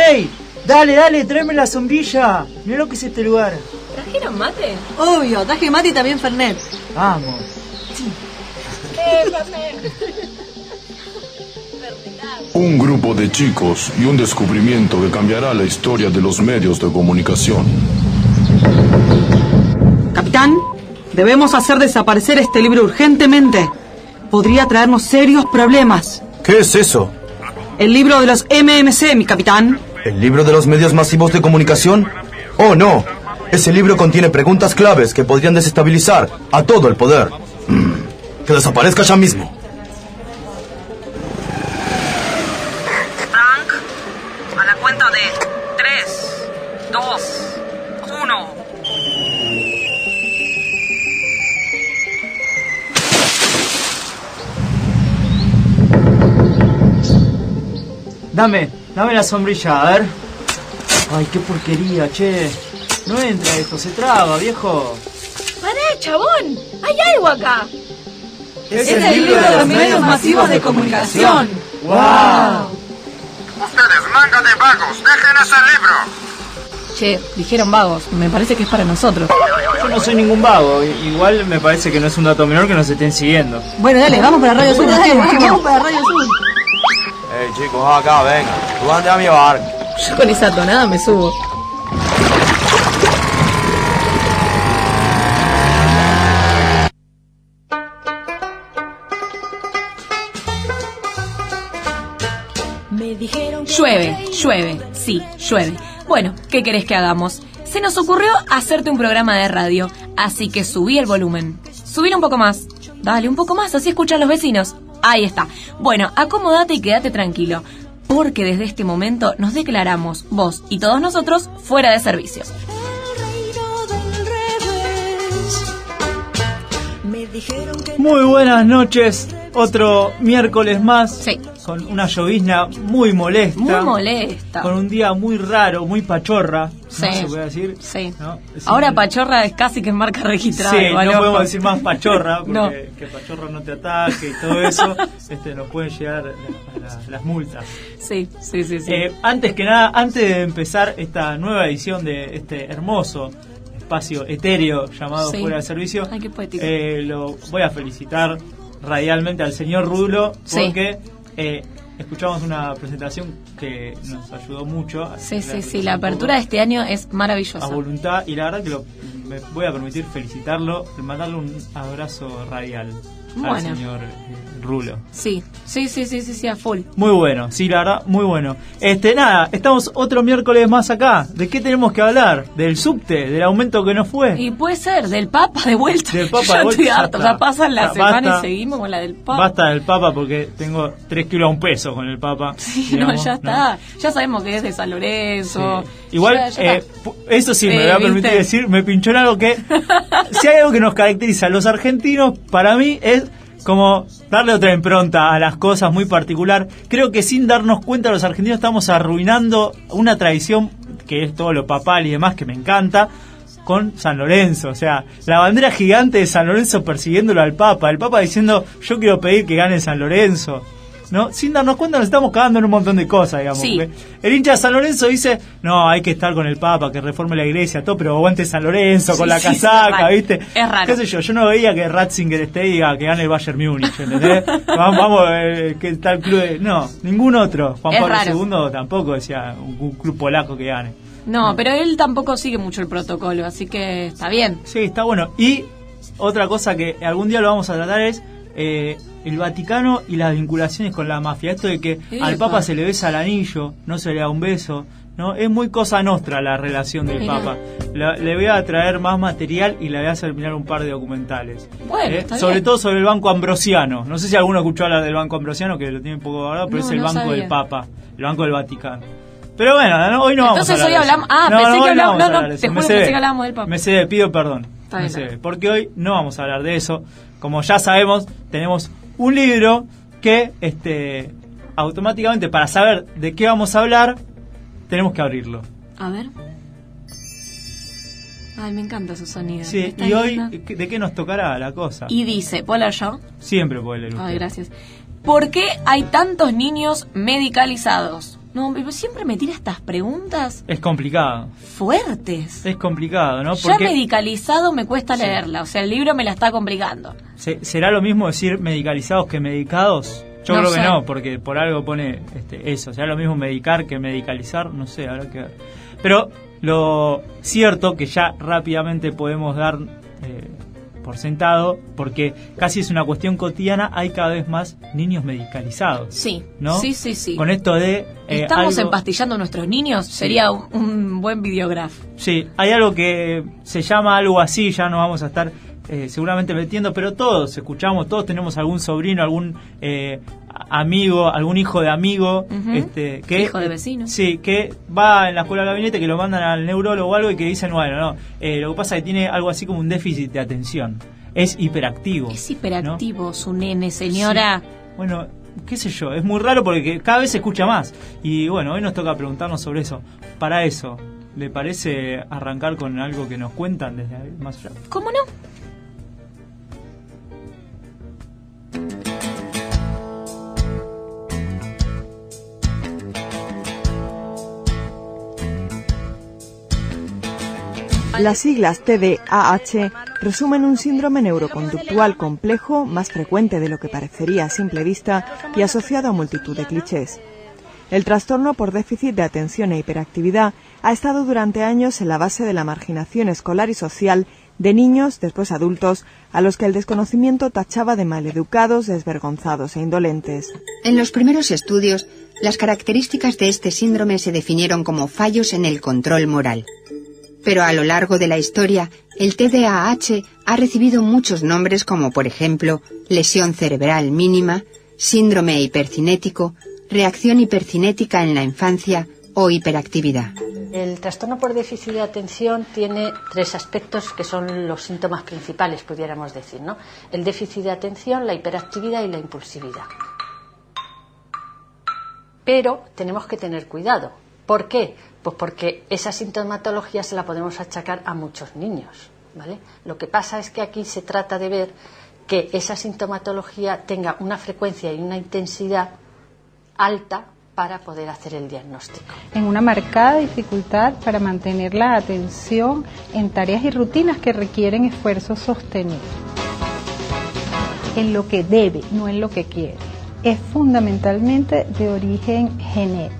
¡Ey! Dale, tráeme la sombrilla. Mirá lo que es este lugar. ¿Trajeron mate? Obvio, traje mate y también Fernet. Vamos. Fernet. Un grupo de chicos y un descubrimiento que cambiará la historia de los medios de comunicación. Capitán, debemos hacer desaparecer este libro urgentemente. Podría traernos serios problemas. ¿Qué es eso? El libro de los MMC, mi capitán. ¿El libro de los medios masivos de comunicación? ¡Oh, no! Ese libro contiene preguntas claves que podrían desestabilizar a todo el poder. Que desaparezca ya mismo. Frank, a la cuenta de 3, 2, 1. Dame la sombrilla, a ver. Ay, qué porquería, che. No entra esto, se traba, viejo. ¡Pará, chabón! ¡Hay algo acá! Es el libro de los medios masivos de comunicación. ¡Wow! Ustedes, manga de vagos, dejen ese libro. Che, dijeron vagos. Me parece que es para nosotros. Yo no soy ningún vago. Igual me parece que no es un dato menor que nos estén siguiendo. Bueno, dale, vamos para Radio Sur. Vamos para Radio Sur. Hey, chicos, acá, venga. Tú antes a mi barco. Yo con esa tonada me subo. Llueve, sí, llueve. Bueno, ¿qué querés que hagamos? Se nos ocurrió hacerte un programa de radio, así que subí el volumen. Subir un poco más. Dale, un poco más, así escuchan los vecinos. Ahí está. Bueno, acomódate y quédate tranquilo, porque desde este momento nos declaramos, vos y todos nosotros, fuera de servicios. Muy buenas noches. Otro miércoles más. Sí. Con una llovizna muy molesta. Muy molesta. Con un día muy raro, muy pachorra. Sí. ¿No se puede decir? Sí. ¿No? Ahora pachorra es casi que es marca registrada. Sí, igual, no ojo. podemos decir más pachorra, porque No. que pachorra no te ataque y todo eso, nos pueden llegar las multas. Sí. Antes que nada, antes de empezar esta nueva edición de este hermoso espacio etéreo llamado Sí. Fuera de Servicio, Ay, qué poético. lo voy a felicitar radialmente al señor Rulo, Sí. porque escuchamos una presentación que nos ayudó mucho. Sí, la apertura de este año es maravillosa. A voluntad, y la verdad que me voy a permitir felicitarlo, mandarle un abrazo radial al Bueno. señor Rulo. Sí, a full. Muy bueno, sí, la verdad, muy bueno. Nada, estamos otro miércoles más acá. ¿De qué tenemos que hablar? ¿Del subte? ¿Del aumento que no fue? Y puede ser, del Papa de vuelta. Del Papa Yo de vuelta, estoy ya harta, está. ya pasan la Ya, semana basta. y seguimos con la del Papa. Basta del Papa, porque tengo 3 kilos a un peso con el Papa. Sí, digamos, ya está. Ya sabemos que es de San Lorenzo. Sí. Igual, Ya está. eso sí me voy a permitir ¿viste? decir, me pinchó en algo que, si hay algo que nos caracteriza a los argentinos, para mí es como darle otra impronta a las cosas muy particular. Creo que sin darnos cuenta los argentinos estamos arruinando una tradición que es todo lo papal y demás, que me encanta, con San Lorenzo. O sea, la bandera gigante de San Lorenzo persiguiéndolo al Papa, el Papa diciendo yo quiero pedir que gane San Lorenzo, ¿no? Sin darnos cuenta nos estamos cagando en un montón de cosas, digamos. Sí. El hincha de San Lorenzo dice, no, hay que estar con el Papa, que reforme la iglesia, todo, pero aguante San Lorenzo con Sí, la sí, casaca, es raro. ¿viste? Es raro. ¿Qué sé yo? Yo no veía que Ratzinger esté y diga que gane el Bayern Múnich, ¿entendés? vamos que está el club de... No, ningún otro. Juan Es Pablo raro. II tampoco decía un club polaco que gane. No, pero él tampoco sigue mucho el protocolo, así que está bien. Sí, está bueno. Y otra cosa que algún día lo vamos a tratar es el Vaticano y las vinculaciones con la mafia. Esto de que Epa. al Papa se le besa el anillo, no se le da un beso, ¿no? Es muy cosa nostra la relación del Mira. Papa. Le voy a traer más material y le voy a hacer mirar un par de documentales. Bueno, está Sobre bien. todo sobre el Banco Ambrosiano. No sé si alguno escuchó hablar del Banco Ambrosiano, que lo tiene un poco guardado, pero No, es el no Banco sabía. del Papa, el Banco del Vaticano. Pero bueno, hoy no vamos a Entonces hablar hoy de eso. hablamos... Ah, pensé que hoy hablábamos... vamos a No, hablar de te eso. juro que pensé que hablábamos del Papa. Me cede, pido perdón. Está Me bien, cede, está bien. porque hoy no vamos a hablar de eso. Como ya sabemos, tenemos un libro que automáticamente, para saber de qué vamos a hablar, tenemos que abrirlo. A ver. Ay, me encanta su sonido. Sí, Está y hoy, linda. ¿de qué nos tocará la cosa? Y dice, ¿puedo leer yo? Siempre puede leer usted. Ay, gracias. ¿Por qué hay tantos niños medicalizados? No, pero siempre me tira estas preguntas Es complicado. fuertes. Es complicado, ¿no? Ya medicalizado me cuesta leerla, o sea, el libro me la está complicando. ¿Será lo mismo decir medicalizados que medicados? Yo No creo sé. que no, porque por algo pone eso. ¿Será lo mismo medicar que medicalizar? No sé, habrá que ver. Pero lo cierto que ya rápidamente podemos dar por sentado, porque casi es una cuestión cotidiana, hay cada vez más niños medicalizados. Sí, ¿no? sí. Con esto de... ¿Estamos algo- empastillando a nuestros niños? Sería un buen videógrafo. Sí, hay algo que se llama algo así, ya nos vamos a estar seguramente metiendo, pero todos escuchamos, todos tenemos algún sobrino, algún amigo, algún hijo de amigo, Ujú. que Hijo de vecino. Sí, que va en la escuela de gabinete, que lo mandan al neurólogo o algo y que dicen, bueno, no, lo que pasa es que tiene algo así como un déficit de atención, es hiperactivo. Es hiperactivo su nene, señora. Sí. Bueno, qué sé yo, es muy raro porque cada vez se escucha más. Y bueno, hoy nos toca preguntarnos sobre eso. Para eso, ¿le parece arrancar con algo que nos cuentan desde ahí, más allá? ¿Cómo no? Las siglas TDAH resumen un síndrome neuroconductual complejo, más frecuente de lo que parecería a simple vista y asociado a multitud de clichés. El trastorno por déficit de atención e hiperactividad ha estado durante años en la base de la marginación escolar y social de niños, después adultos, a los que el desconocimiento tachaba de maleducados, desvergonzados e indolentes. En los primeros estudios, las características de este síndrome se definieron como fallos en el control moral. Pero a lo largo de la historia, el TDAH ha recibido muchos nombres como, por ejemplo, lesión cerebral mínima, síndrome hipercinético, reacción hipercinética en la infancia o hiperactividad. El trastorno por déficit de atención tiene 3 aspectos que son los síntomas principales, pudiéramos decir, ¿no? El déficit de atención, la hiperactividad y la impulsividad. Pero tenemos que tener cuidado. ¿Por qué? Pues porque esa sintomatología se la podemos achacar a muchos niños, ¿vale? Lo que pasa es que aquí se trata de ver que esa sintomatología tenga una frecuencia y una intensidad alta para poder hacer el diagnóstico. En una marcada dificultad para mantener la atención en tareas y rutinas que requieren esfuerzo sostenido. En lo que debe, no en lo que quiere. Es fundamentalmente de origen genético.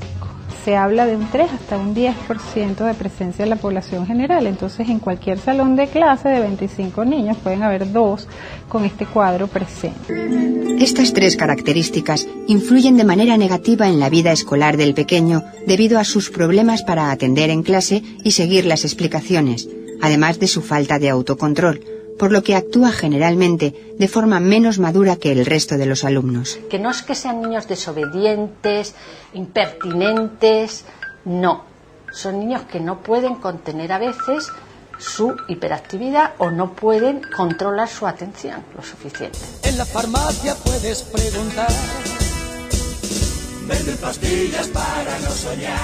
Se habla de un 3 hasta un 10% de presencia en la población general. Entonces, en cualquier salón de clase de 25 niños pueden haber 2 con este cuadro presente. Estas 3 características influyen de manera negativa en la vida escolar del pequeño debido a sus problemas para atender en clase y seguir las explicaciones, además de su falta de autocontrol, por lo que actúa generalmente de forma menos madura que el resto de los alumnos. Que no es que sean niños desobedientes, impertinentes, no. Son niños que no pueden contener a veces su hiperactividad o no pueden controlar su atención lo suficiente. En la farmacia puedes preguntar, venden pastillas para no soñar.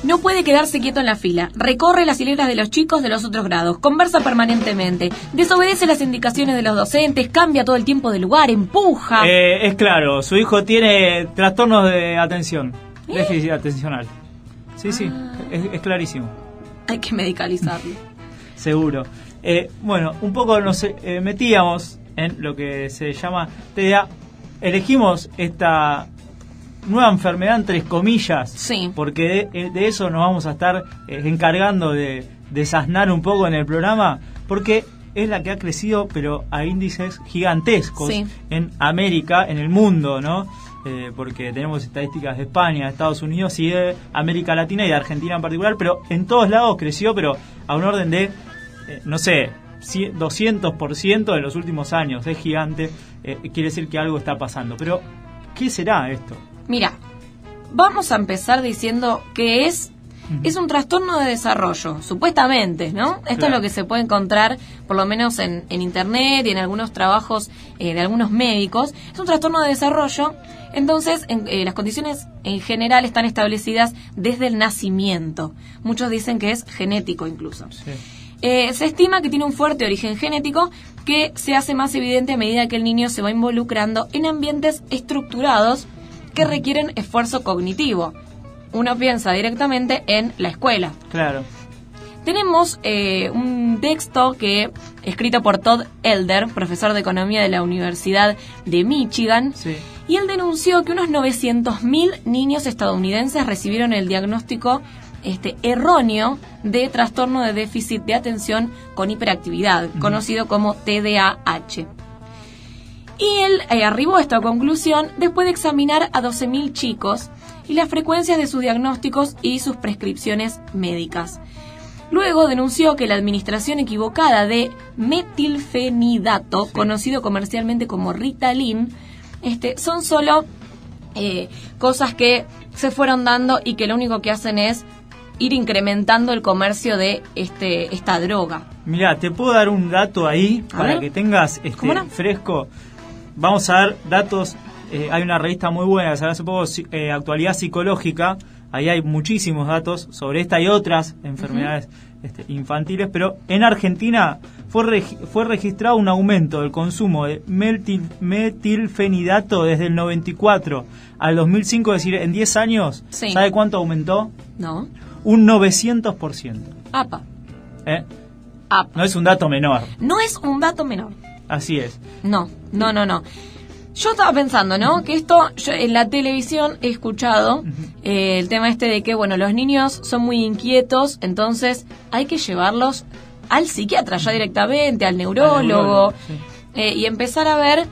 No puede quedarse quieto en la fila, recorre las hileras de los chicos de los otros grados, conversa permanentemente, desobedece las indicaciones de los docentes, cambia todo el tiempo de lugar, empuja. Es claro, su hijo tiene trastornos de atención, déficit atencional. Sí, es clarísimo. Hay que medicalizarlo. Seguro. Bueno, un poco nos metíamos en lo que se llama TDA. Elegimos esta nueva enfermedad entre comillas, sí, porque de eso nos vamos a estar encargando de desasnar un poco en el programa, porque es la que ha crecido pero a índices gigantescos, sí, en América, en el mundo, ¿no? Porque tenemos estadísticas de España, de Estados Unidos y de América Latina y de Argentina en particular, pero en todos lados creció, pero a un orden de, no sé, 200% en los últimos años. Es gigante, quiere decir que algo está pasando. Pero, ¿qué será esto? Mira, vamos a empezar diciendo que es un trastorno de desarrollo, supuestamente, ¿no? Esto es lo que se puede encontrar, por lo menos en internet y en algunos trabajos de algunos médicos. Es un trastorno de desarrollo, entonces las condiciones en general están establecidas desde el nacimiento. Muchos dicen que es genético incluso. Sí. Se estima que tiene un fuerte origen genético que se hace más evidente a medida que el niño se va involucrando en ambientes estructurados que requieren esfuerzo cognitivo. Uno piensa directamente en la escuela. Claro. Tenemos un texto escrito por Todd Elder, profesor de economía de la Universidad de Michigan, Sí. y él denunció que unos 900.000 niños estadounidenses recibieron el diagnóstico erróneo de trastorno de déficit de atención con hiperactividad, conocido como TDAH. Y él arribó a esta conclusión después de examinar a 12.000 chicos y las frecuencias de sus diagnósticos y sus prescripciones médicas. Luego denunció que la administración equivocada de metilfenidato, conocido comercialmente como Ritalin, son solo cosas que se fueron dando y que lo único que hacen es ir incrementando el comercio de esta droga. Mirá, te puedo dar un dato ahí para que tengas fresco. Vamos a dar datos. Hay una revista muy buena que salió hace poco, Actualidad Psicológica. Ahí hay muchísimos datos sobre esta y otras enfermedades infantiles, pero en Argentina fue registrado un aumento del consumo de metilfenidato desde el 94 al 2005, es decir, en 10 años. Sí. ¿Sabe cuánto aumentó? No. Un 900%. Apa. Apa. No es un dato menor. No es un dato menor. Así es. No. Yo estaba pensando, ¿no? Que yo en la televisión he escuchado el tema de que, bueno, los niños son muy inquietos, entonces hay que llevarlos al psiquiatra ya directamente, al neurólogo, sí. Y empezar a ver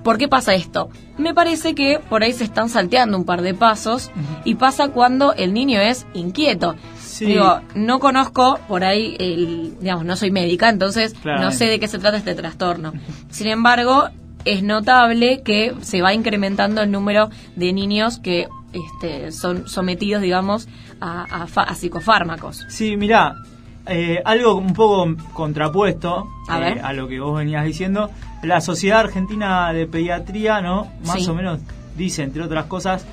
por qué pasa esto. Me parece que por ahí se están salteando un par de pasos y pasa cuando el niño es inquieto. Sí. Digo, no conozco por ahí, no soy médica, entonces no sé de qué se trata este trastorno. Sin embargo, es notable que se va incrementando el número de niños que son sometidos, digamos, a psicofármacos. Sí, mirá, algo un poco contrapuesto a lo que vos venías diciendo. La Sociedad Argentina de Pediatría, ¿no? Más o menos dice, entre otras cosas,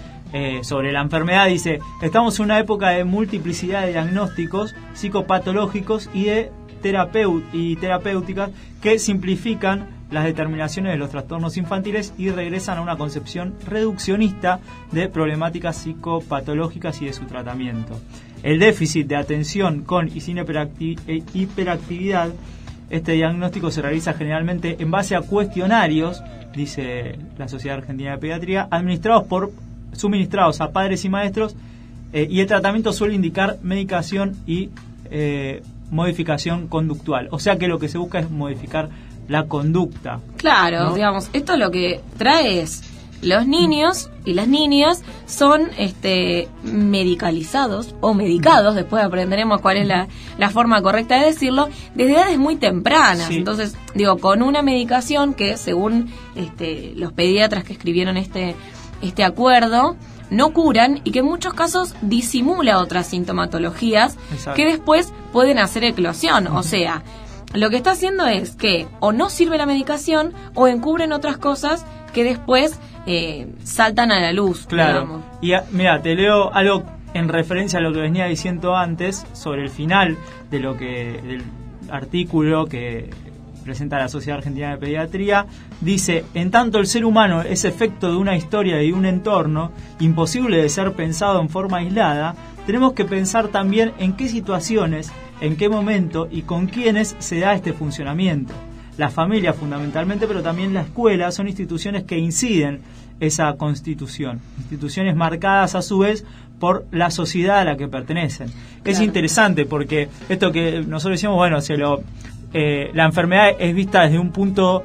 sobre la enfermedad, dice: estamos en una época de multiplicidad de diagnósticos psicopatológicos y de terapéuticas que simplifican las determinaciones de los trastornos infantiles y regresan a una concepción reduccionista de problemáticas psicopatológicas y de su tratamiento. El déficit de atención con y sin hiperactividad, este diagnóstico se realiza generalmente en base a cuestionarios, dice la Sociedad Argentina de Pediatría, suministrados a padres y maestros, y el tratamiento suele indicar medicación y modificación conductual. O sea que lo que se busca es modificar la conducta. Claro, ¿no? Digamos, esto lo que trae es los niños y las niñas son medicalizados o medicados, después aprenderemos cuál es la forma correcta de decirlo, desde edades muy tempranas. Sí. Entonces, con una medicación que según los pediatras que escribieron este acuerdo, no curan y que en muchos casos disimula otras sintomatologías. Exacto. Que después pueden hacer eclosión. O sea, lo que está haciendo es que o no sirve la medicación o encubren otras cosas que después saltan a la luz. Claro. Digamos. Y mira, te leo algo en referencia a lo que venía diciendo antes sobre el final de del artículo que presenta la Sociedad Argentina de Pediatría. Dice: en tanto el ser humano es efecto de una historia y un entorno imposible de ser pensado en forma aislada, tenemos que pensar también en qué situaciones, en qué momento y con quiénes se da este funcionamiento. La familia fundamentalmente, pero también la escuela, son instituciones que inciden esa constitución, instituciones marcadas a su vez por la sociedad a la que pertenecen. Claro. Es interesante porque esto que nosotros decimos, bueno, la enfermedad es vista desde un punto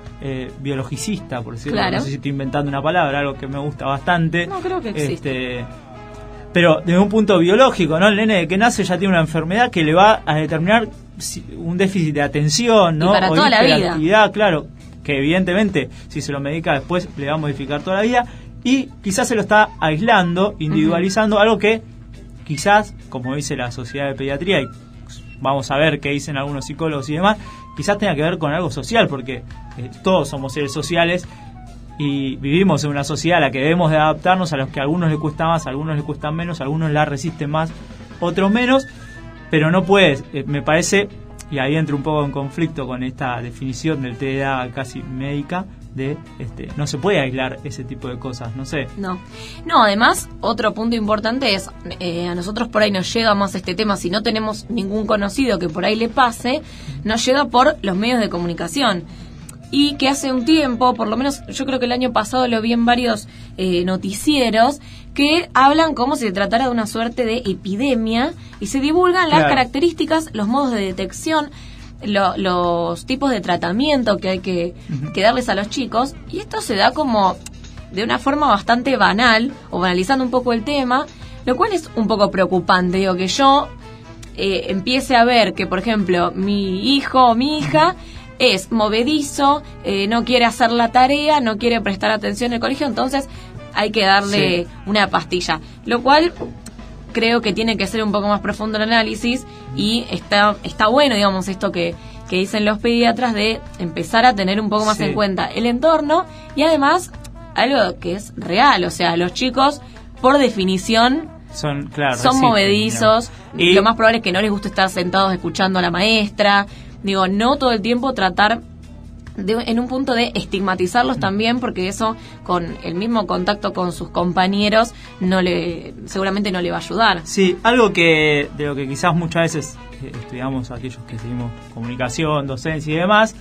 biologicista, por decirlo. Claro. No sé si estoy inventando una palabra, algo que me gusta bastante. No, creo que existe. Pero desde un punto biológico, ¿no? El nene de que nace ya tiene una enfermedad que le va a determinar un déficit de atención, ¿no? Y para toda la vida. Claro, que evidentemente si se lo medica después le va a modificar toda la vida, y quizás se lo está aislando, individualizando, algo que quizás, como dice la Sociedad de Pediatría, y vamos a ver qué dicen algunos psicólogos y demás, quizás tenga que ver con algo social, porque todos somos seres sociales y vivimos en una sociedad a la que debemos de adaptarnos, a los que a algunos les cuesta más, a algunos les cuesta menos, a algunos la resisten más, otros menos, pero no puedes, me parece, y ahí entro un poco en conflicto con esta definición del TDA casi médica, de no se puede aislar ese tipo de cosas, no sé. No, además, otro punto importante es, a nosotros por ahí nos llega más este tema, si no tenemos ningún conocido que por ahí le pase, nos llega por los medios de comunicación. Y que hace un tiempo, por lo menos yo creo que el año pasado lo vi en varios noticieros, que hablan como si se tratara de una suerte de epidemia y se divulgan las características, los modos de detección, los tipos de tratamiento que hay que darles a los chicos, y esto se da como de una forma bastante banal, o banalizando un poco el tema, lo cual es un poco preocupante. Digo, que yo empiece a ver que, por ejemplo, mi hijo o mi hija es movedizo, no quiere hacer la tarea, no quiere prestar atención en el colegio, entonces hay que darle una pastilla, lo cual creo que tiene que ser un poco más profundo el análisis, y está bueno, digamos, esto que dicen los pediatras, de empezar a tener un poco más en cuenta el entorno, y además algo que es real, o sea, los chicos por definición son movedizos, y lo más probable es que no les guste estar sentados escuchando a la maestra. Digo, no todo el tiempo tratar en un punto de estigmatizarlos también, porque eso, con el mismo contacto con sus compañeros, seguramente no le va a ayudar. Sí, algo de lo que quizás muchas veces estudiamos aquellos que seguimos comunicación, docencia y demás,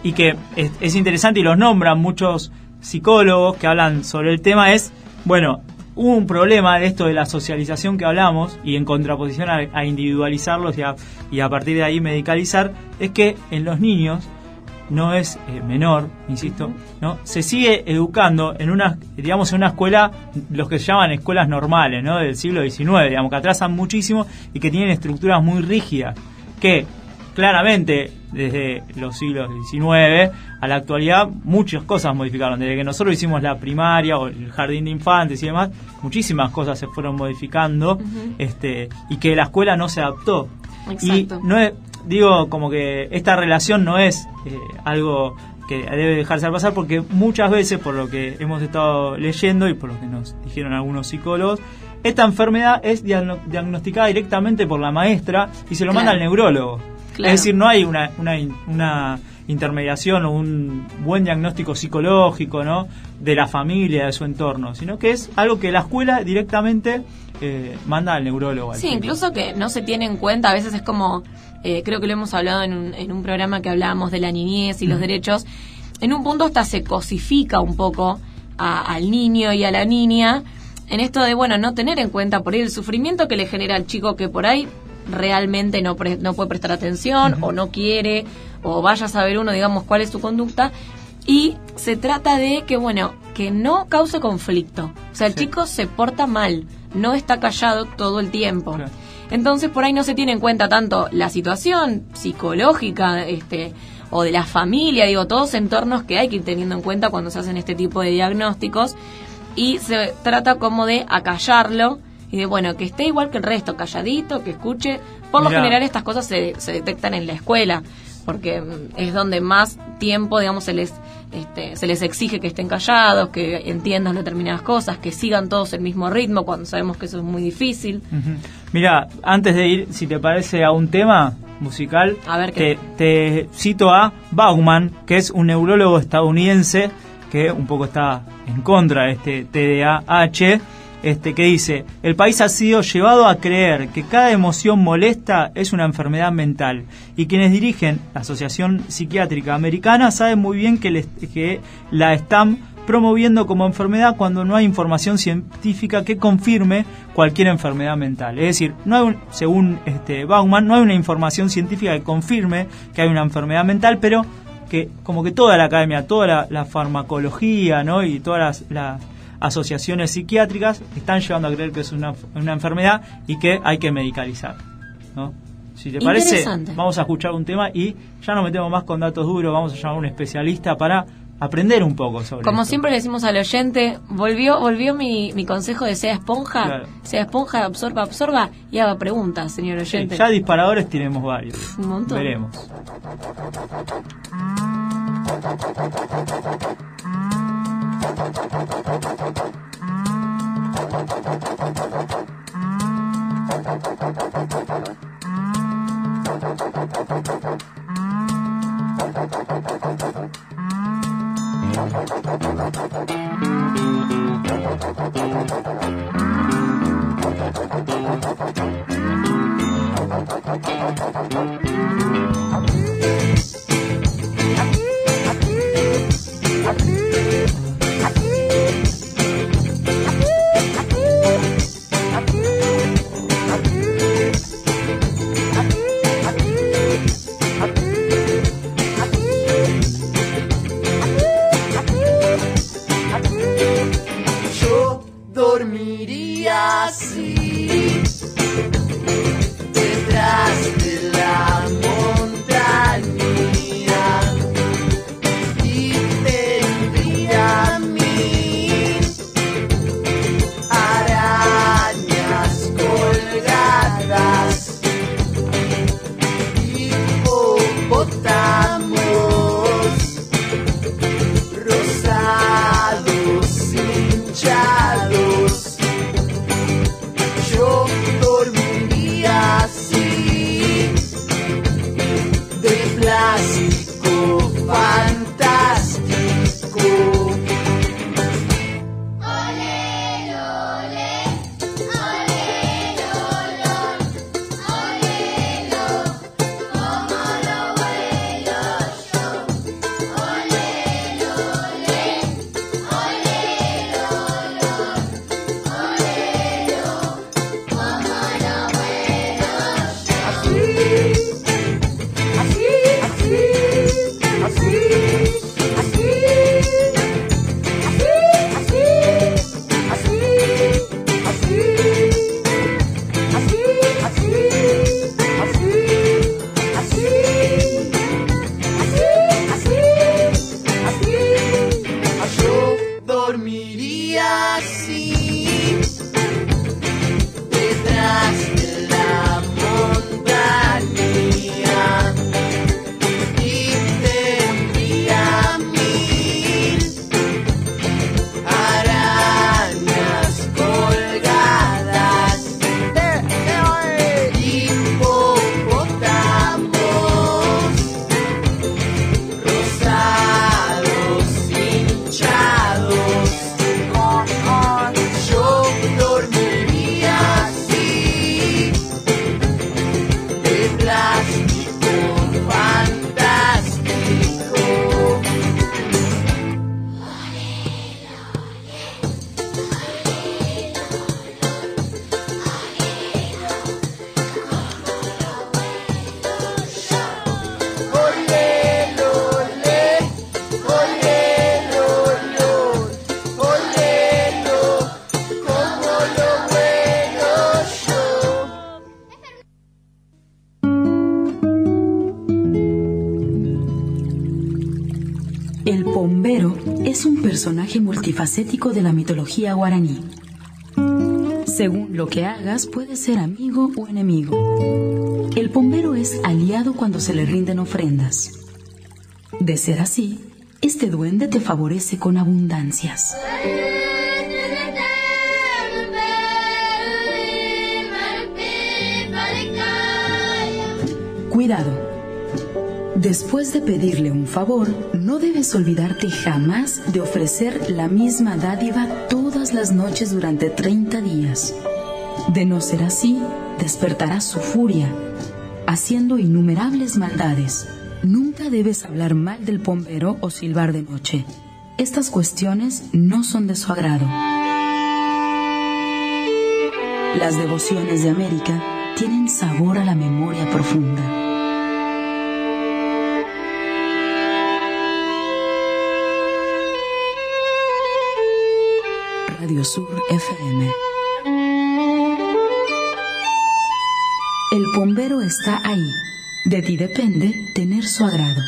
y que es interesante y los nombran muchos psicólogos que hablan sobre el tema, es, bueno, hubo un problema de esto de la socialización que hablamos, y en contraposición a individualizarlos y a partir de ahí medicalizar, es que en los niños no es menor, insisto, ¿no? Se sigue educando en una escuela, los que se llaman escuelas normales, ¿no? Del siglo XIX, digamos, que atrasan muchísimo y que tienen estructuras muy rígidas, que claramente desde los siglos XIX a la actualidad muchas cosas modificaron. Desde que nosotros hicimos la primaria o el jardín de infantes y demás, muchísimas cosas se fueron modificando, y que la escuela no se adaptó. Exacto. Y no es, digo, como que esta relación no es algo que debe dejarse pasar, porque muchas veces, por lo que hemos estado leyendo y por lo que nos dijeron algunos psicólogos, esta enfermedad es diagnosticada directamente por la maestra y se lo manda al neurólogo. Claro. Es decir, no hay una intermediación o un buen diagnóstico psicológico, ¿no?, de la familia, de su entorno, sino que es algo que la escuela directamente manda al neurólogo. Sí, incluso que no se tiene en cuenta, a veces es como, creo que lo hemos hablado en un programa que hablábamos de la niñez y los derechos, en un punto hasta se cosifica un poco al niño y a la niña, en esto de, bueno, no tener en cuenta por ahí el sufrimiento que le genera al chico, que por ahí realmente no puede prestar atención, o no quiere, o vaya a saber uno, digamos, cuál es su conducta, y se trata de que, bueno, que no cause conflicto. O sea, el chico se porta mal, no está callado todo el tiempo. Claro. Entonces, por ahí no se tiene en cuenta tanto la situación psicológica, o de la familia, digo, todos entornos que hay que ir teniendo en cuenta cuando se hacen este tipo de diagnósticos, y se trata como de acallarlo, y de, bueno, que esté igual que el resto, calladito, que escuche. Por lo general estas cosas se detectan en la escuela, porque es donde más tiempo, digamos, se les exige que estén callados, que entiendan determinadas cosas, que sigan todos el mismo ritmo, cuando sabemos que eso es muy difícil. Mira, antes de ir, si te parece, a un tema musical, a ver, te cito a Bauman, que es un neurólogo estadounidense que un poco está en contra de este TDAH, que dice: el país ha sido llevado a creer que cada emoción molesta es una enfermedad mental, y quienes dirigen la Asociación Psiquiátrica Americana saben muy bien que la están promoviendo como enfermedad cuando no hay información científica que confirme cualquier enfermedad mental. Es decir, no hay según Bauman, no hay una información científica que confirme que hay una enfermedad mental, pero que como que toda la academia, toda la farmacología, ¿no?, y todas las asociaciones psiquiátricas están llevando a creer que es una enfermedad y que hay que medicalizar, ¿no? Si te parece, vamos a escuchar un tema y ya no metemos más con datos duros, vamos a llamar a un especialista para aprender un poco sobre Como esto. Siempre le decimos al oyente, volvió mi consejo de sea esponja, claro. Sea esponja, absorba y haga preguntas, señor oyente. Sí, ya disparadores tenemos varios. Un montón. Veremos. Dormiría así, detrás de la montaña, y tendría 1000 arañas colgadas, hipopótamos rosados hinchados. Yo dormiría así, de plástico fantástico. Ole, ole, ole, olor, olelo, como lo huelo yo. Ole, ole, olelo, olor, olelo. Dormiría así, detrás de la montaña, y tendría 1000 arañas colgadas, hipopótamos rosados hinchados. Yo dormiría así, de plástico fantástico. Olelo, ole, olelo, olor, olelo, como lo huelo yo. El Pombero es un personaje multifacético de la mitología guaraní. Según lo que hagas, puede ser amigo o enemigo. El Pombero es aliado cuando se le rinden ofrendas. De ser así, este duende te favorece con abundancias. Cuidado. Después de pedirle un favor, no debes olvidarte jamás de ofrecer la misma dádiva todas las noches durante 30 días. De no ser así, despertarás su furia, haciendo innumerables maldades. Nunca debes hablar mal del Pombero o silbar de noche. Estas cuestiones no son de su agrado. Las devociones de América tienen sabor a la memoria profunda. Radio Sur FM. El Pombero está ahí. De ti depende tener su agrado.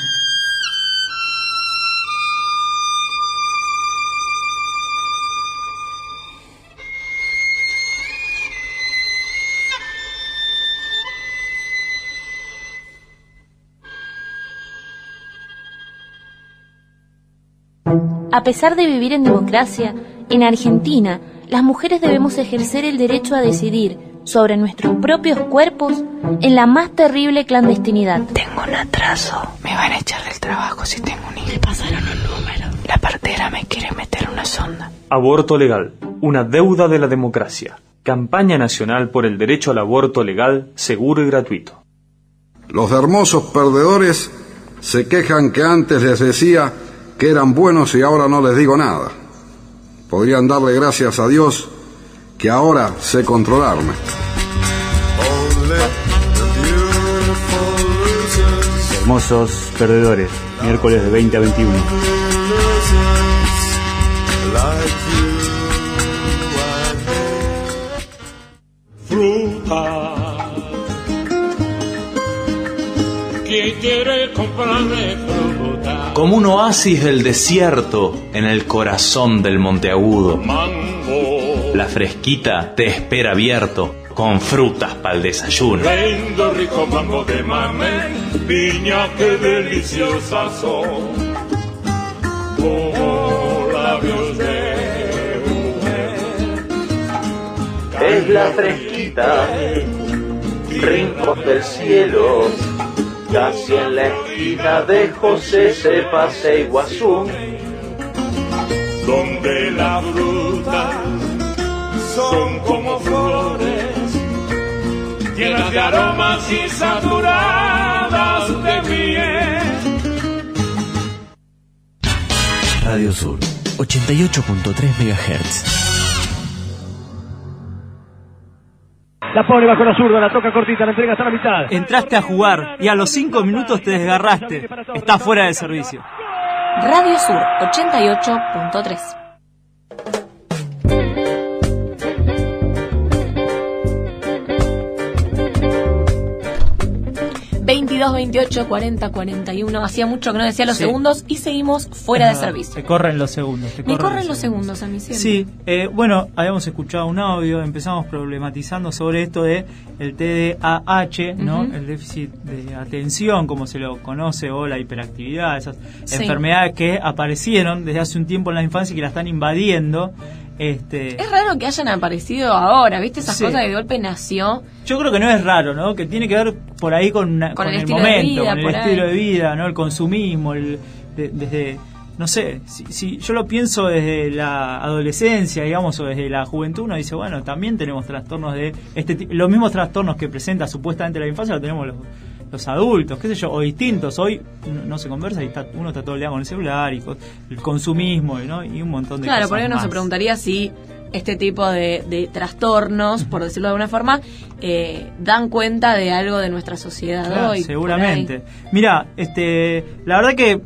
A pesar de vivir en democracia, en Argentina, las mujeres debemos ejercer el derecho a decidir sobre nuestros propios cuerpos en la más terrible clandestinidad. Tengo un atraso. Me van a echar del trabajo si tengo un hijo. Me pasaron un número. La parte quiere meter una sonda. Aborto legal, una deuda de la democracia. Campaña nacional por el derecho al aborto legal, seguro y gratuito. Los hermosos perdedores se quejan que antes les decía que eran buenos y ahora no les digo nada. Podrían darle gracias a Dios que ahora sé controlarme. Hermosos perdedores, miércoles de 20 a 21. Fruta, ¿quién quiere comprarme fruta? Como un oasis del desierto en el corazón del Monteagudo. Mango, la fresquita te espera abierto con frutas para el desayuno. Vendo rico mango de mamey, piña que deliciosas son. Como labios de mujer. Es la fresquita, rincón del cielo, casi en la esquina de José Cepaz e Iguazú, donde las frutas son como flores, llenas de aromas y saturadas de miel. Radio Sur, 88.3 MHz. La pone bajo la zurda, la toca cortita, la entrega hasta la mitad. Entraste a jugar y a los 5 minutos te desgarraste. Estás fuera de servicio. Radio Sur 88.3. 22, 28, 40, 41. Hacía mucho que no decía los segundos y seguimos fuera de servicio. Te corren los segundos. Me corren los segundos a mí siempre. Sí, bueno, habíamos escuchado un audio, empezamos problematizando sobre esto de el TDAH, ¿no? El déficit de atención, como se lo conoce, o la hiperactividad, esas enfermedades que aparecieron desde hace un tiempo en la infancia y que la están invadiendo. Es raro que hayan aparecido ahora, ¿viste? Esas cosas que de golpe nació. Yo creo que no es raro, ¿no? Que tiene que ver por ahí con el momento, con el estilo de vida, ¿no? El consumismo, desde, no sé, si yo lo pienso desde la adolescencia, digamos, o desde la juventud, uno dice, bueno, también tenemos trastornos de este tipo, los mismos trastornos que presenta supuestamente la infancia, lo tenemos los adultos, qué sé yo, o distintos. Hoy no se conversa y uno está todo el día con el celular y el consumismo, ¿no? Y un montón de cosas. Claro, por ahí uno se preguntaría si este tipo de trastornos, por decirlo de alguna forma, dan cuenta de algo de nuestra sociedad, claro, hoy. Seguramente. Mira, la verdad que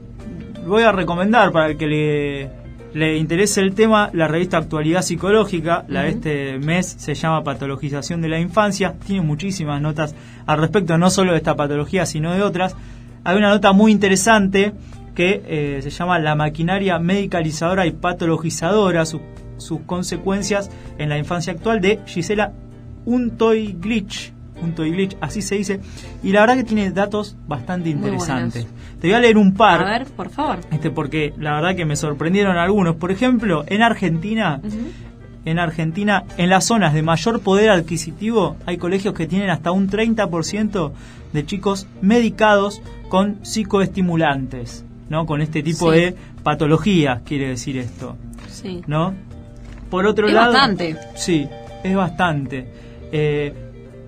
voy a recomendar para el que le interese el tema la revista Actualidad Psicológica. La de este mes se llama Patologización de la Infancia. Tiene muchísimas notas al respecto, no solo de esta patología, sino de otras. Hay una nota muy interesante que se llama La maquinaria medicalizadora y patologizadora, sus consecuencias en la infancia actual, de Gisela Untoy-Glitch, así se dice, y la verdad que tiene datos bastante interesantes. Te voy a leer un par. A ver, por favor. Porque la verdad que me sorprendieron algunos. Por ejemplo, en Argentina, en las zonas de mayor poder adquisitivo, hay colegios que tienen hasta un 30% de chicos medicados con psicoestimulantes, ¿no? Con este tipo de patologías, quiere decir esto. Sí. ¿No? Por otro lado, bastante. Sí, es bastante.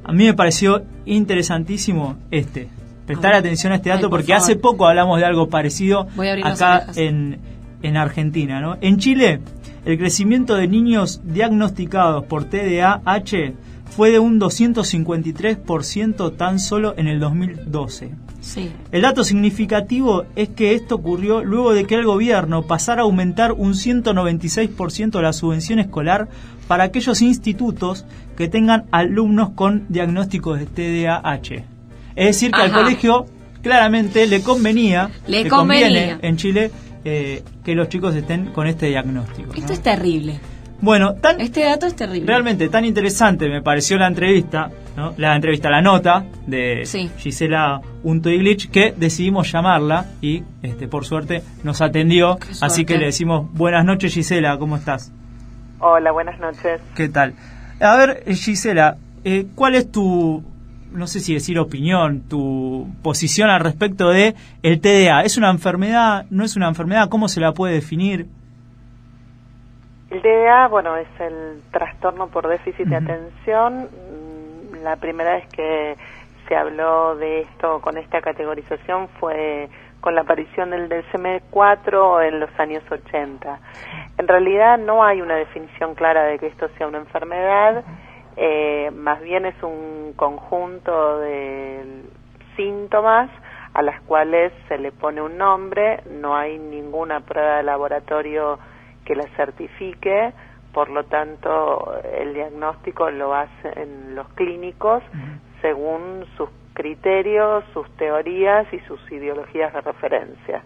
A mí me pareció interesantísimo prestar atención a este dato, porque hace poco hablamos de algo parecido acá en Argentina, ¿no? En Chile, el crecimiento de niños diagnosticados por TDAH fue de un 253% tan solo en el 2012. Sí. El dato significativo es que esto ocurrió luego de que el gobierno pasara a aumentar un 196% la subvención escolar para aquellos institutos que tengan alumnos con diagnósticos de TDAH. Es decir, que al colegio claramente le conviene en Chile que los chicos estén con este diagnóstico, ¿no? Esto es terrible. Bueno, este dato es terrible. Realmente tan interesante me pareció la entrevista, ¿no? La nota de Gisela Untoy-Glitch, que decidimos llamarla y por suerte nos atendió. Así que le decimos buenas noches, Gisela, ¿cómo estás? Hola, buenas noches. ¿Qué tal? A ver, Gisela, ¿cuál es tu, no sé si decir opinión, tu posición al respecto de el TDA? ¿Es una enfermedad? ¿No es una enfermedad? ¿Cómo se la puede definir? El TDA, bueno, es el trastorno por déficit de atención. La primera vez que se habló de esto con esta categorización fue con la aparición del DSM-4 en los años 80. En realidad no hay una definición clara de que esto sea una enfermedad, más bien es un conjunto de síntomas a las cuales se le pone un nombre, no hay ninguna prueba de laboratorio que la certifique, por lo tanto el diagnóstico lo hacen los clínicos según sus criterios, sus teorías y sus ideologías de referencia.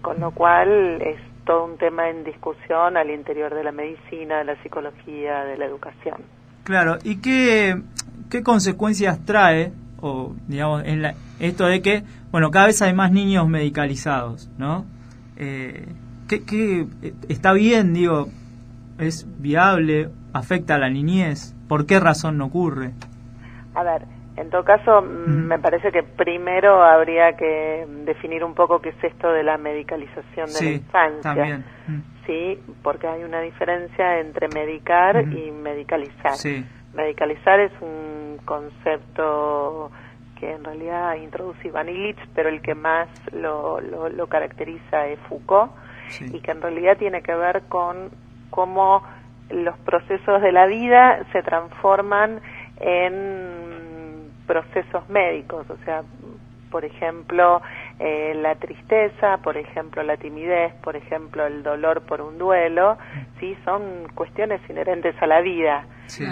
Con lo cual es todo un tema en discusión al interior de la medicina, de la psicología, de la educación. Claro, ¿y qué consecuencias trae, o digamos, esto de que, bueno, cada vez hay más niños medicalizados, ¿no? ¿Qué está bien, digo, es viable, afecta a la niñez? ¿Por qué razón no ocurre? A ver, en todo caso, me parece que primero habría que definir un poco qué es esto de la medicalización de la infancia. También. Sí, porque hay una diferencia entre medicar y medicalizar. Medicalizar es un concepto que en realidad introduce Ivan Illich, pero el que más lo caracteriza es Foucault, y que en realidad tiene que ver con cómo los procesos de la vida se transforman en procesos médicos, o sea, por ejemplo, la tristeza, por ejemplo, la timidez, por ejemplo, el dolor por un duelo, sí, son cuestiones inherentes a la vida,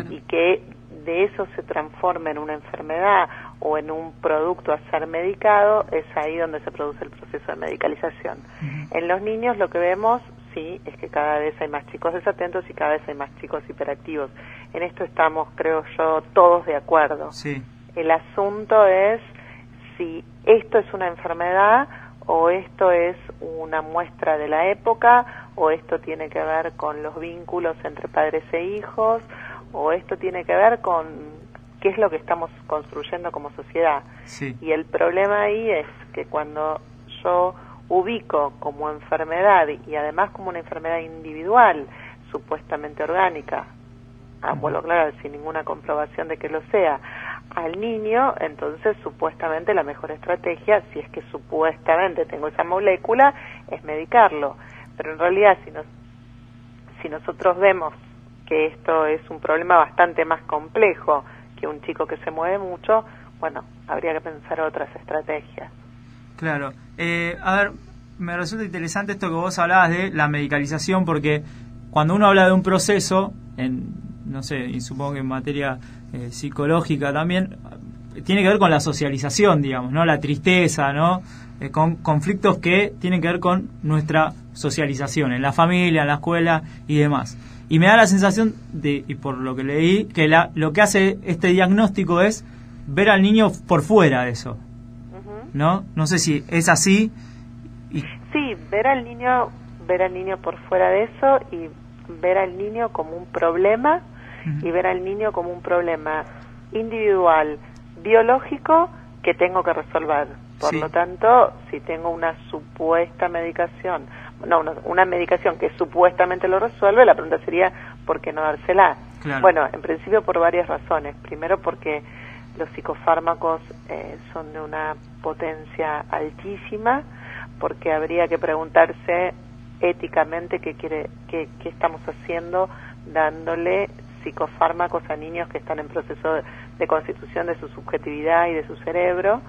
y que de eso se transforma en una enfermedad o en un producto a ser medicado, es ahí donde se produce el proceso de medicalización. En los niños lo que vemos, sí, es que cada vez hay más chicos desatentos y cada vez hay más chicos hiperactivos. En esto estamos, creo yo, todos de acuerdo. El asunto es si esto es una enfermedad o esto es una muestra de la época, o esto tiene que ver con los vínculos entre padres e hijos, o esto tiene que ver con qué es lo que estamos construyendo como sociedad. Y el problema ahí es que cuando yo ubico como enfermedad, y además como una enfermedad individual, supuestamente orgánica, vuelvo a aclarar, sin ninguna comprobación de que lo sea, al niño, entonces supuestamente la mejor estrategia, si es que supuestamente tengo esa molécula, es medicarlo. Pero en realidad si nosotros vemos que esto es un problema bastante más complejo que un chico que se mueve mucho, bueno, habría que pensar otras estrategias. Claro. A ver, me resulta interesante esto que vos hablabas de la medicalización, porque cuando uno habla de un proceso, no sé, y supongo que en materia psicológica también, tiene que ver con la socialización, digamos, ¿no? La tristeza, ¿no? Con conflictos que tienen que ver con nuestra socialización, en la familia, en la escuela y demás. Y me da la sensación, y por lo que leí, que lo que hace este diagnóstico es ver al niño por fuera de eso, ¿no? No sé si es así. Sí, ver al niño por fuera de eso y ver al niño como un problema, y ver al niño como un problema individual, biológico, que tengo que resolver. Por lo tanto, si tengo una supuesta medicación, una medicación que supuestamente lo resuelve, la pregunta sería, ¿por qué no dársela? Bueno, en principio por varias razones. Primero porque los psicofármacos son de una potencia altísima, porque habría que preguntarse éticamente qué estamos haciendo dándole psicofármacos a niños que están en proceso de constitución de su subjetividad y de su cerebro,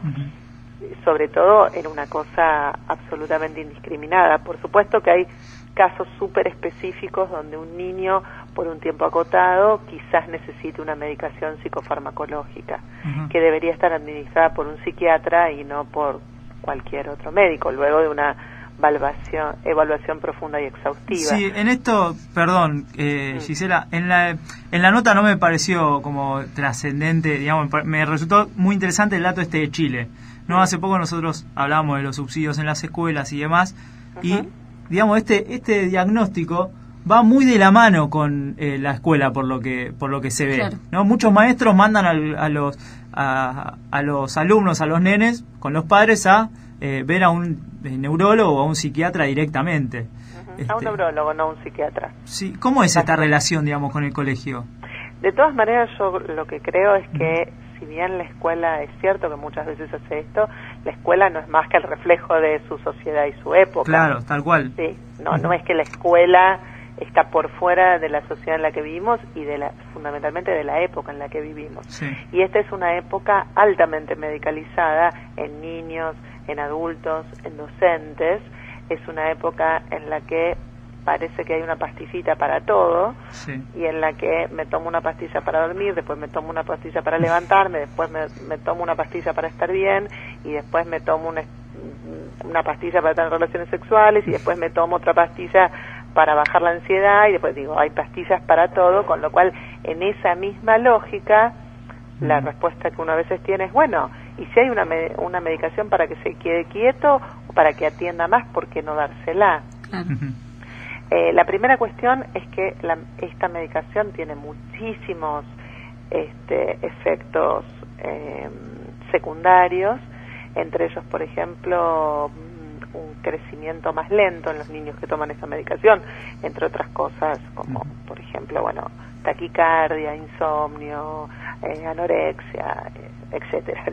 sobre todo en una cosa absolutamente indiscriminada. Por supuesto que hay casos súper específicos donde un niño por un tiempo acotado quizás necesite una medicación psicofarmacológica que debería estar administrada por un psiquiatra y no por cualquier otro médico, luego de una evaluación profunda y exhaustiva. Sí, en esto, perdón, Gisela, en la nota no me pareció como trascendente, digamos, me resultó muy interesante el dato este de Chile. No, hace poco nosotros hablábamos de los subsidios en las escuelas y demás, y digamos este diagnóstico va muy de la mano con la escuela por lo que se ve, ¿no? Muchos maestros mandan a los alumnos, a los nenes con los padres a ver a un neurólogo o a un psiquiatra directamente. A un neurólogo, no a un psiquiatra. Sí. ¿Cómo es esta relación, digamos, con el colegio? De todas maneras, yo lo que creo es que, si bien la escuela, es cierto que muchas veces hace esto, la escuela no es más que el reflejo de su sociedad y su época. Claro, tal cual. Sí, no es que la escuela está por fuera de la sociedad en la que vivimos y fundamentalmente de la época en la que vivimos. Sí. Y esta es una época altamente medicalizada en niños, en adultos, en docentes. Es una época en la que parece que hay una pastillita para todo, y en la que me tomo una pastilla para dormir, después me tomo una pastilla para levantarme, después me tomo una pastilla para estar bien, y después me tomo una pastilla para tener relaciones sexuales, y después me tomo otra pastilla para bajar la ansiedad, y después hay pastillas para todo, con lo cual en esa misma lógica la respuesta que uno a veces tiene es, bueno, y si hay una medicación para que se quede quieto o para que atienda más, ¿por qué no dársela? Claro. La primera cuestión es que esta medicación tiene muchísimos efectos secundarios, entre ellos, por ejemplo, un crecimiento más lento en los niños que toman esta medicación, entre otras cosas como, por ejemplo, taquicardia, insomnio, anorexia, etcétera.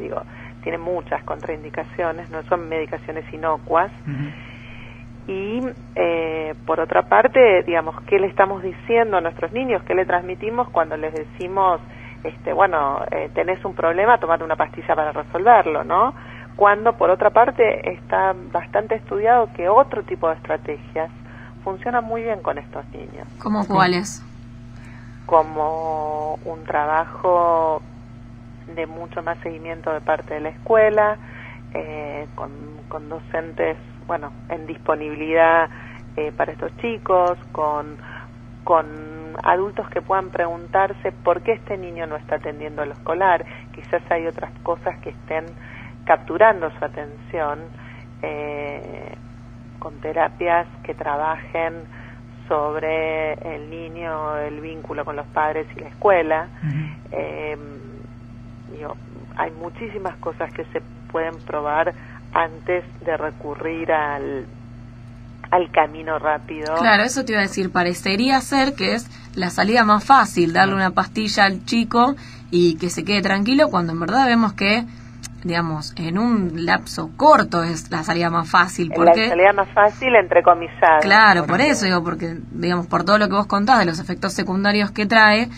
Tiene muchas contraindicaciones, no son medicaciones inocuas. Y por otra parte, digamos, ¿qué le estamos diciendo a nuestros niños? ¿Qué le transmitimos cuando les decimos, tenés un problema, tomate una pastilla para resolverlo, ¿no? Cuando, por otra parte, está bastante estudiado que otro tipo de estrategias funcionan muy bien con estos niños. ¿Cómo cuáles? Como un trabajo de mucho más seguimiento de parte de la escuela, con docentes, en disponibilidad para estos chicos, con adultos que puedan preguntarse por qué este niño no está atendiendo a lo escolar. Quizás hay otras cosas que estén capturando su atención, con terapias que trabajen sobre el niño, el vínculo con los padres y la escuela. Hay muchísimas cosas que se pueden probar antes de recurrir al camino rápido. Claro, eso te iba a decir, parecería ser que es la salida más fácil, darle una pastilla al chico y que se quede tranquilo, cuando en verdad vemos que, digamos, en un lapso corto es la salida más fácil. Porque, la salida más fácil, entrecomillada. Claro, por eso digo, porque, digamos, por todo lo que vos contás de los efectos secundarios que trae,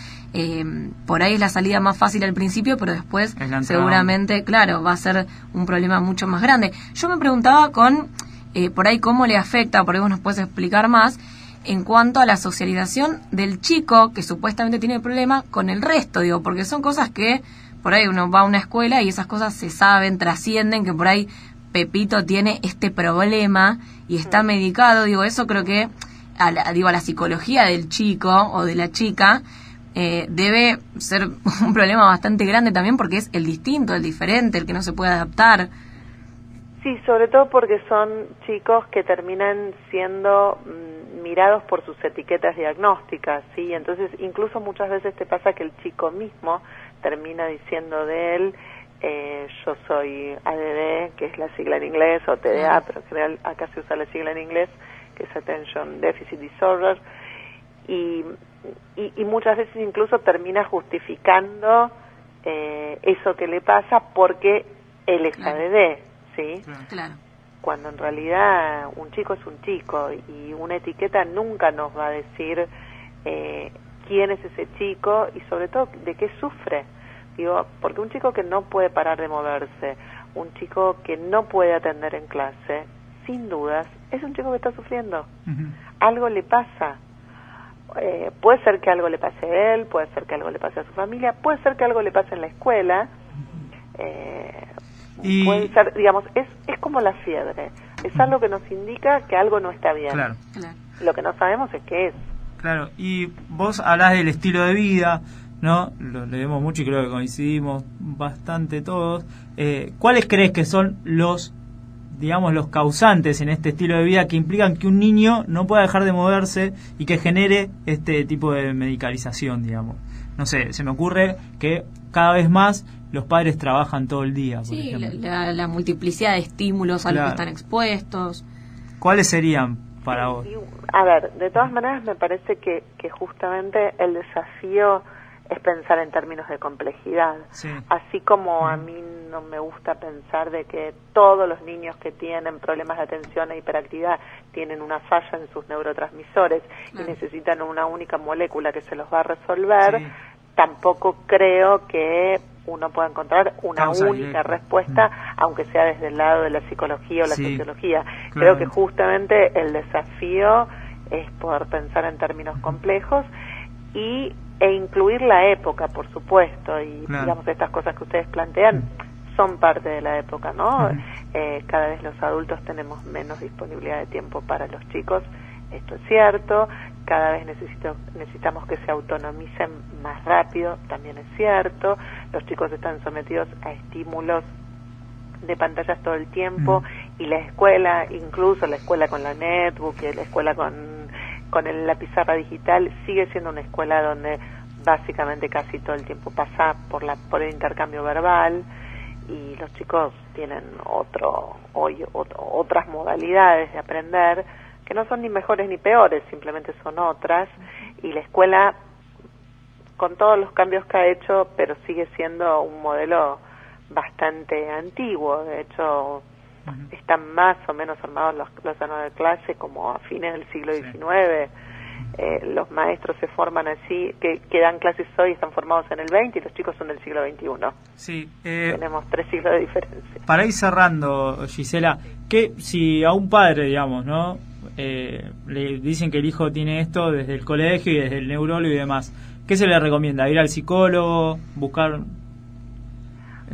por ahí es la salida más fácil al principio, pero después seguramente, claro, va a ser un problema mucho más grande. Yo me preguntaba por ahí cómo le afecta, por ahí vos nos puedes explicar más, en cuanto a la socialización del chico que supuestamente tiene problema con el resto, digo, porque son cosas que por ahí uno va a una escuela y esas cosas se saben, trascienden, que por ahí Pepito tiene este problema y está medicado, digo, eso creo que a la psicología del chico o de la chica debe ser un problema bastante grande también, porque es el distinto, el diferente, el que no se puede adaptar. Sí, sobre todo porque son chicos que terminan siendo mirados por sus etiquetas diagnósticas, ¿sí? Entonces, incluso muchas veces te pasa que el chico mismo termina diciendo de él, yo soy ADD, que es la sigla en inglés, o TDA, pero en general acá se usa la sigla en inglés, que es Attention Deficit Disorder, y muchas veces incluso termina justificando eso que le pasa porque él es ADD, ¿sí? Claro. Cuando en realidad un chico es un chico y una etiqueta nunca nos va a decir quién es ese chico y sobre todo de qué sufre. Digo, porque un chico que no puede parar de moverse, un chico que no puede atender en clase, sin dudas, es un chico que está sufriendo. Algo le pasa. Puede ser que algo le pase a él, puede ser que algo le pase a su familia, puede ser que algo le pase en la escuela. Puede ser, digamos, es como la fiebre. Es algo que nos indica que algo no está bien. Claro. Lo que no sabemos es qué es. Claro, y vos hablás del estilo de vida, ¿no? Lo leemos mucho y creo que coincidimos bastante todos. ¿Cuáles crees que son los causantes en este estilo de vida que implican que un niño no pueda dejar de moverse y que genere este tipo de medicalización, digamos? No sé, se me ocurre que cada vez más los padres trabajan todo el día, por ejemplo. La multiplicidad de estímulos a los que están expuestos. ¿Cuáles serían para vos. A ver, de todas maneras me parece que justamente el desafío es pensar en términos de complejidad. Sí. Así como a mí no me gusta pensar de que todos los niños que tienen problemas de atención e hiperactividad tienen una falla en sus neurotransmisores y necesitan una única molécula que se los va a resolver, tampoco creo que uno pueda encontrar una única respuesta, aunque sea desde el lado de la psicología o la sociología. Creo que justamente el desafío es poder pensar en términos complejos e incluir la época, por supuesto, y digamos estas cosas que ustedes plantean son parte de la época, ¿no? Cada vez los adultos tenemos menos disponibilidad de tiempo para los chicos, esto es cierto, cada vez necesitamos que se autonomicen más rápido, también es cierto, los chicos están sometidos a estímulos de pantallas todo el tiempo y la escuela, incluso la escuela con la netbook y la escuela con la pizarra digital, sigue siendo una escuela donde básicamente casi todo el tiempo pasa por el intercambio verbal y los chicos tienen otras modalidades de aprender que no son ni mejores ni peores, simplemente son otras, y la escuela con todos los cambios que ha hecho, pero sigue siendo un modelo bastante antiguo. De hecho, están más o menos armados los salones de clase como a fines del siglo XIX. Los maestros se forman así, que dan clases hoy, están formados en el XX y los chicos son del siglo XXI. Sí, tenemos 3 siglos de diferencia. Para ir cerrando, Gisela, que si a un padre, digamos, ¿no? Le dicen que el hijo tiene esto desde el colegio y desde el neurólogo y demás, ¿qué se le recomienda? ¿Ir al psicólogo? ¿Buscar...?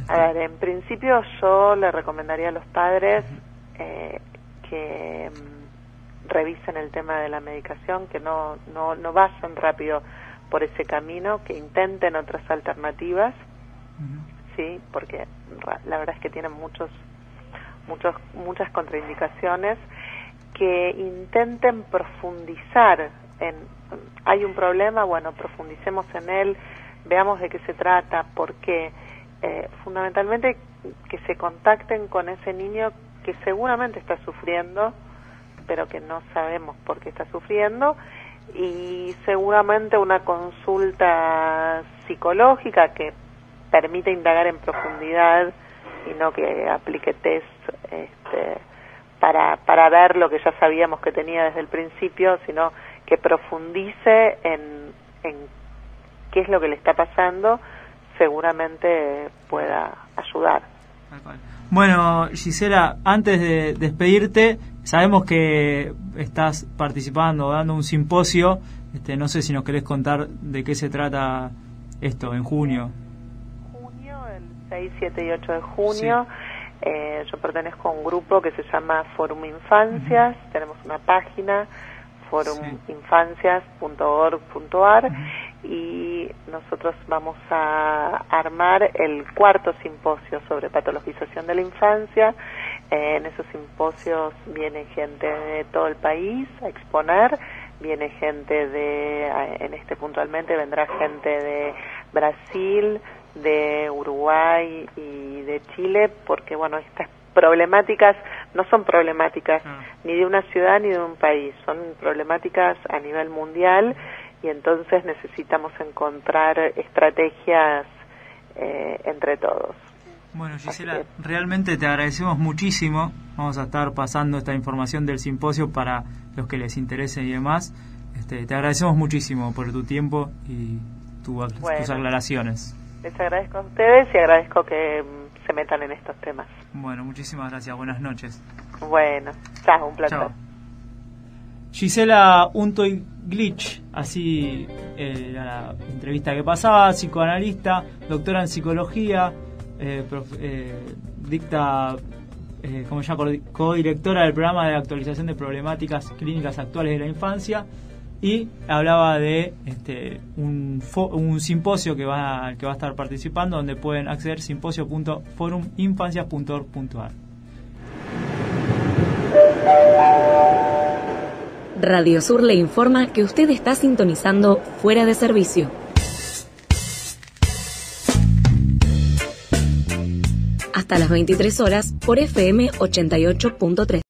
A ver, en principio yo le recomendaría a los padres que revisen el tema de la medicación, que no vayan rápido por ese camino, que intenten otras alternativas, sí, porque la verdad es que tienen muchas contraindicaciones, que intenten profundizar hay un problema, bueno, profundicemos en él, veamos de qué se trata, por qué. Fundamentalmente que se contacten con ese niño que seguramente está sufriendo, pero que no sabemos por qué está sufriendo, y seguramente una consulta psicológica que permita indagar en profundidad y no que aplique test para ver lo que ya sabíamos que tenía desde el principio, sino que profundice en qué es lo que le está pasando, seguramente pueda ayudar. Bueno, Gisela, antes de despedirte, sabemos que estás participando, dando un simposio, no sé si nos querés contar de qué se trata esto en junio. El 6, 7 y 8 de junio, yo pertenezco a un grupo que se llama Forum Infancias, tenemos una página, foruminfancias.org.ar, y nosotros vamos a armar el 4º simposio sobre patologización de la infancia. En esos simposios viene gente de todo el país a exponer, viene gente en puntualmente vendrá gente de Brasil, de Uruguay y de Chile, porque bueno, estas problemáticas no son problemáticas ni de una ciudad ni de un país, son problemáticas a nivel mundial, y entonces necesitamos encontrar estrategias entre todos. Bueno, Gisela, realmente te agradecemos muchísimo. Vamos a estar pasando esta información del simposio para los que les interese y demás. Te agradecemos muchísimo por tu tiempo y tus aclaraciones. Les agradezco a ustedes y agradezco que se metan en estos temas. Bueno, muchísimas gracias. Buenas noches. Bueno, chao, un placer. Chao. Gisela Untoy-Glitch, así la entrevista que pasaba, psicoanalista, doctora en psicología, codirectora del programa de actualización de problemáticas clínicas actuales de la infancia, y hablaba de un simposio al que va a estar participando, donde pueden acceder simposio.foruminfancias.org.ar. Radio Sur le informa que usted está sintonizando Fuera de Servicio. Hasta las 23 horas por FM 88.3.